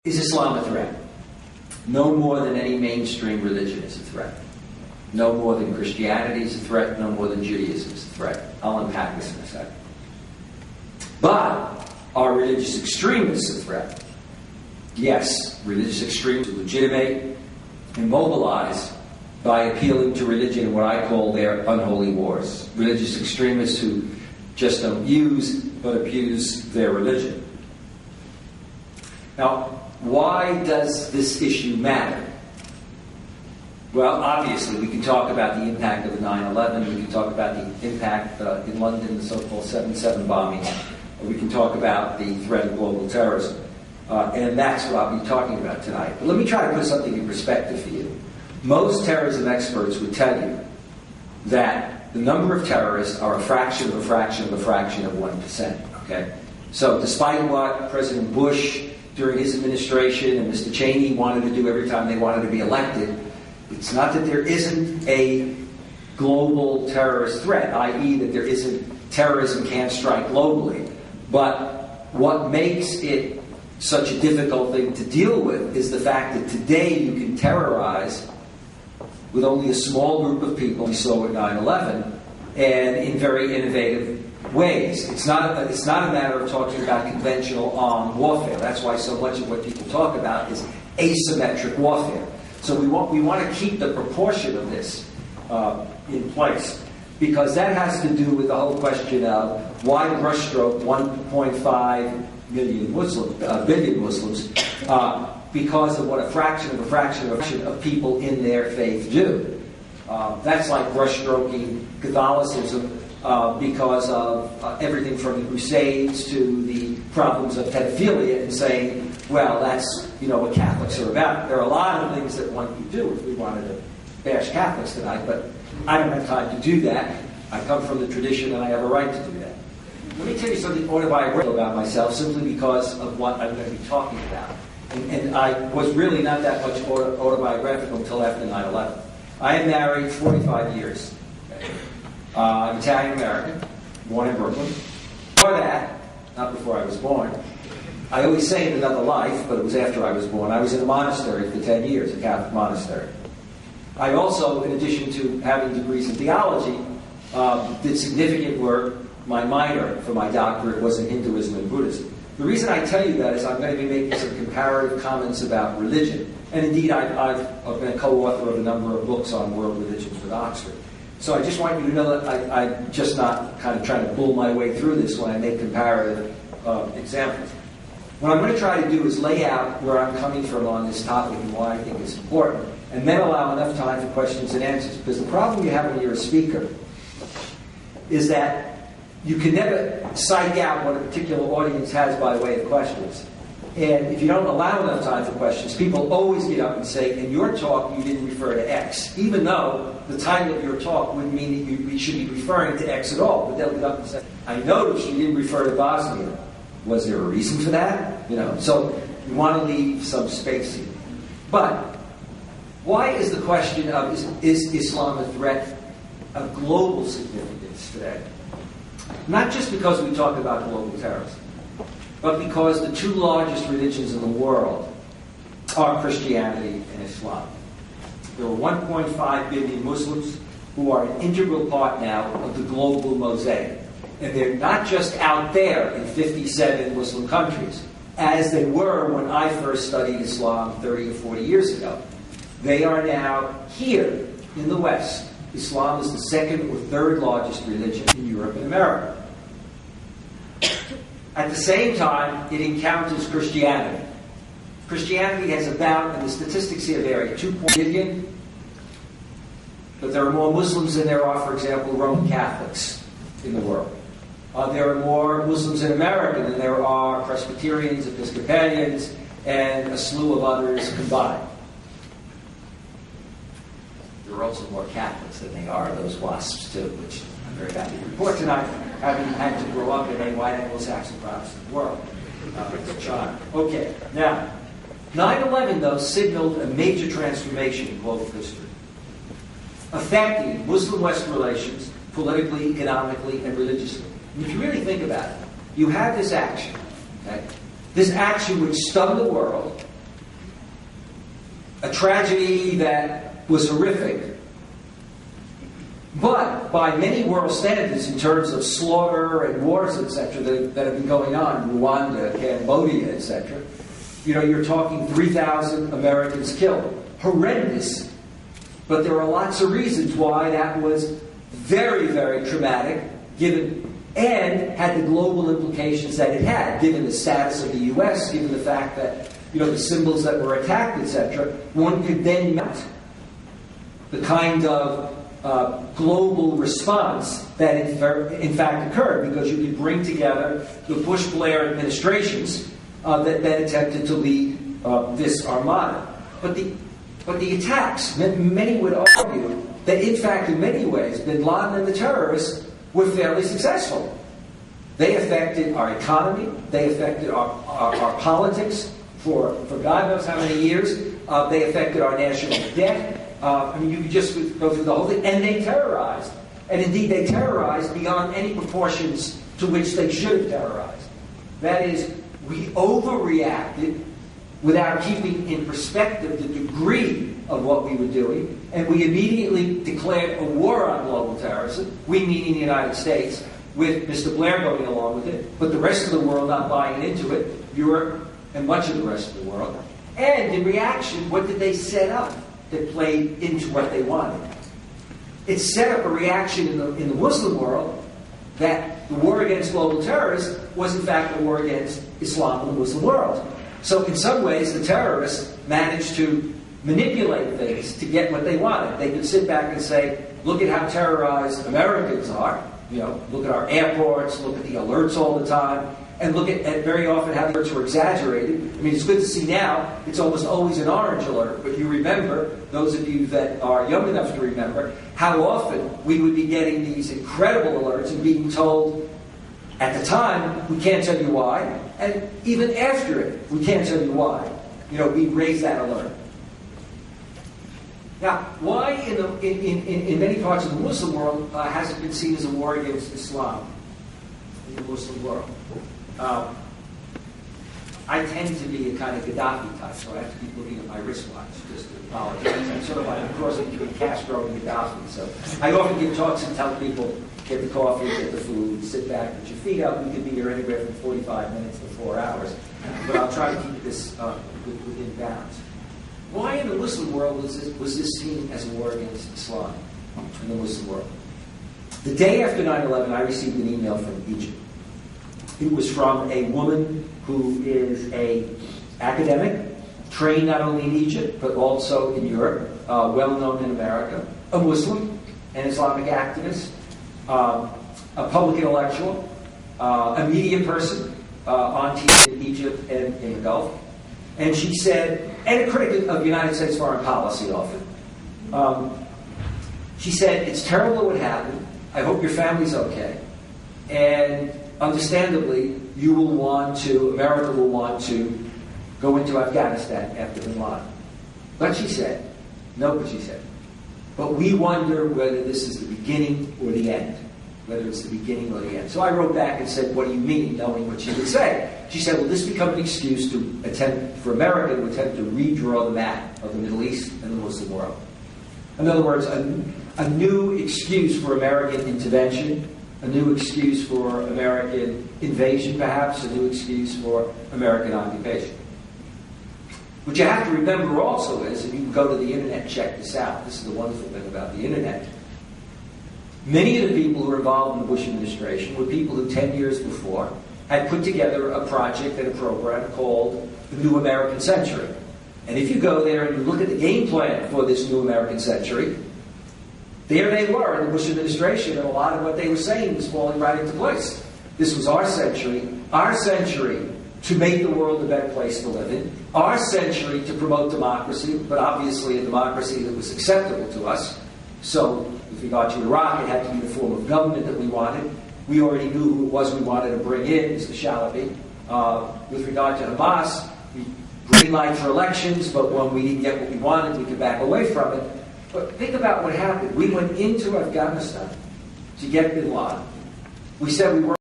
Is Islam a threat? No more than any mainstream religion is a threat. No more than Christianity is a threat. No more than Judaism is a threat. I'll unpack this in a second. But are religious extremists a threat? Yes, religious extremists legitimate and mobilize by appealing to religion in what I call their unholy wars. Religious extremists who just don't use but abuse their religion. Now, why does this issue matter? Well, obviously, we can talk about the impact of 9/11. We can talk about the impact in London, the so-called 7/7 bombings. We can talk about the threat of global terrorism. And that's what I'll be talking about tonight. But let me try to put something in perspective for you. Most terrorism experts would tell you that the number of terrorists are a fraction of a fraction of a fraction of 1%. Okay? So despite what President Bush during his administration and Mr. Cheney wanted to do every time they wanted to be elected, it's not that there isn't a global terrorist threat, i.e. that there isn't terrorism can't strike globally. But what makes it such a difficult thing to deal with is the fact that today you can terrorize with only a small group of people. We saw at 9/11, and in very innovative ways. It's not a matter of talking about conventional armed warfare. That's why so much of what people talk about is asymmetric warfare. So we want to keep the proportion of this in place, because that has to do with the whole question of why brushstroke 1.5 billion Muslims because of what a fraction of people in their faith do. That's like brushstroking Catholicism because of everything from the Crusades to the problems of pedophilia, and saying, well, that's what Catholics are about. There are a lot of things that one could do if we wanted to bash Catholics tonight, but I don't have time to do that. I come from the tradition and I have a right to do that. Let me tell you something autobiographical about myself, simply because of what I'm going to be talking about. And I was really not that much autobiographical until after 9/11. I am married 45 years. I'm Italian-American, born in Brooklyn. Before that, not before I was born, I always say in another life, but it was after I was born, I was in a monastery for 10 years, a Catholic monastery. I also, in addition to having degrees in theology, did significant work. My minor for my doctorate was in Hinduism and Buddhism. The reason I tell you that is I'm going to be making some comparative comments about religion. And indeed, I've been a co-author of a number of books on world religions with Oxford. So I just want you to know that I'm just not kind of trying to bull my way through this when I make comparative examples. What I'm going to try to do is lay out where I'm coming from on this topic and why I think it's important, and then allow enough time for questions and answers. Because the problem you have when you're a speaker is that you can never psych out what a particular audience has by way of questions. And if you don't allow enough time for questions, people always get up and say, in your talk, you didn't refer to X, even though the title of your talk wouldn't mean that you should be referring to X at all. But they'll get up and say, I noticed you didn't refer to Bosnia. Was there a reason for that? So you want to leave some space here. But why is the question of is Islam a threat of global significance today? Not just because we talk about global terrorism, but because the two largest religions in the world are Christianity and Islam. There are 1.5 billion Muslims who are an integral part now of the global mosaic. And they're not just out there in 57 Muslim countries, as they were when I first studied Islam 30 or 40 years ago. They are now here in the West. Islam is the second or third largest religion in Europe and America. At the same time, it encounters Christianity. Christianity has about, and the statistics here vary, 2 billion, but there are more Muslims than there are, for example, Roman Catholics in the world. There are more Muslims in America than there are Presbyterians, Episcopalians, and a slew of others combined. There are also more Catholics than they are those WASPs, too, which I'm very happy to report tonight, having had to grow up in a white Anglo-Saxon Protestant world. It's a child. Okay, now, 9/11, though, signaled a major transformation in global history, affecting Muslim-West relations politically, economically, and religiously. And if you really think about it, you have this action, okay? This action which stunned the world, a tragedy that was horrific, but by many world standards in terms of slaughter and wars, etc., that have been going on, Rwanda, Cambodia, etc., you're talking 3,000 Americans killed. Horrendous, but there are lots of reasons why that was very, very traumatic, given, and had the global implications that it had, given the status of the U.S., given the fact that, the symbols that were attacked, etc. One could then mount the kind of global response that in fact occurred, because you could bring together the Bush-Blair administrations that attempted to lead this armada. But the attacks, many would argue that in fact in many ways bin Laden and the terrorists were fairly successful. They affected our economy, they affected our politics for God knows how many years, they affected our national debt. You could just go through the whole thing. And they terrorized. And indeed, they terrorized beyond any proportions to which they should have terrorized. That is, we overreacted without keeping in perspective the degree of what we were doing. And we immediately declared a war on global terrorism, we meaning the United States, with Mr. Blair going along with it, but the rest of the world not buying into it, Europe and much of the rest of the world. And in reaction, what did they set up that played into what they wanted? It set up a reaction in the Muslim world that the war against global terrorists was in fact a war against Islam in the Muslim world. So in some ways, the terrorists managed to manipulate things to get what they wanted. They could sit back and say, look at how terrorized Americans are. Look at our airports, look at the alerts all the time, and look at very often how the alerts were exaggerated. It's good to see now, it's almost always an orange alert, but you remember, those of you that are young enough to remember, how often we would be getting these incredible alerts and being told, at the time, we can't tell you why, and even after it, we can't tell you why. We raise that alert. Now, why in many parts of the Muslim world has it been seen as a war against Islam in the Muslim world? I tend to be a kind of Gaddafi type, so I have to keep looking at my wristwatch just to apologize. I'm sort of like a cross between Castro and Gaddafi. So I often give talks and tell people, get the coffee, get the food, sit back, put your feet up. We could be here anywhere from 45 minutes to 4 hours. But I'll try to keep this within bounds. Why in the Muslim world was this seen as a war against Islam in the Muslim world? The day after 9/11, I received an email from Egypt. It was from a woman who is an academic, trained not only in Egypt, but also in Europe, well known in America, a Muslim, an Islamic activist, a public intellectual, a media person on TV in Egypt and in the Gulf. And she said, and a critic of United States foreign policy often, she said, it's terrible what happened. I hope your family's okay. And understandably, America will want to go into Afghanistan after bin Laden. But she said, but we wonder whether this is the beginning or the end. Whether it's the beginning or the end. So I wrote back and said, what do you mean, knowing what she would say? She said, will this become an excuse for America to attempt to redraw the map of the Middle East and the Muslim world? In other words, a new excuse for American intervention, a new excuse for American invasion, perhaps, a new excuse for American occupation. What you have to remember also is, and you can go to the internet and check this out, this is the wonderful thing about the internet, many of the people who were involved in the Bush administration were people who 10 years before had put together a project and a program called the New American Century. And if you go there and you look at the game plan for this New American Century, there they were in the Bush administration, and a lot of what they were saying was falling right into place. This was our century to make the world a better place to live in, our century to promote democracy, but obviously a democracy that was acceptable to us. So, with regard to Iraq, it had to be the form of government that we wanted. We already knew who it was we wanted to bring in, Mr. Shalaby. With regard to Hamas, we green light for elections, but when we didn't get what we wanted, we could back away from it. But think about what happened. We went into Afghanistan to get bin Laden. We said we weren't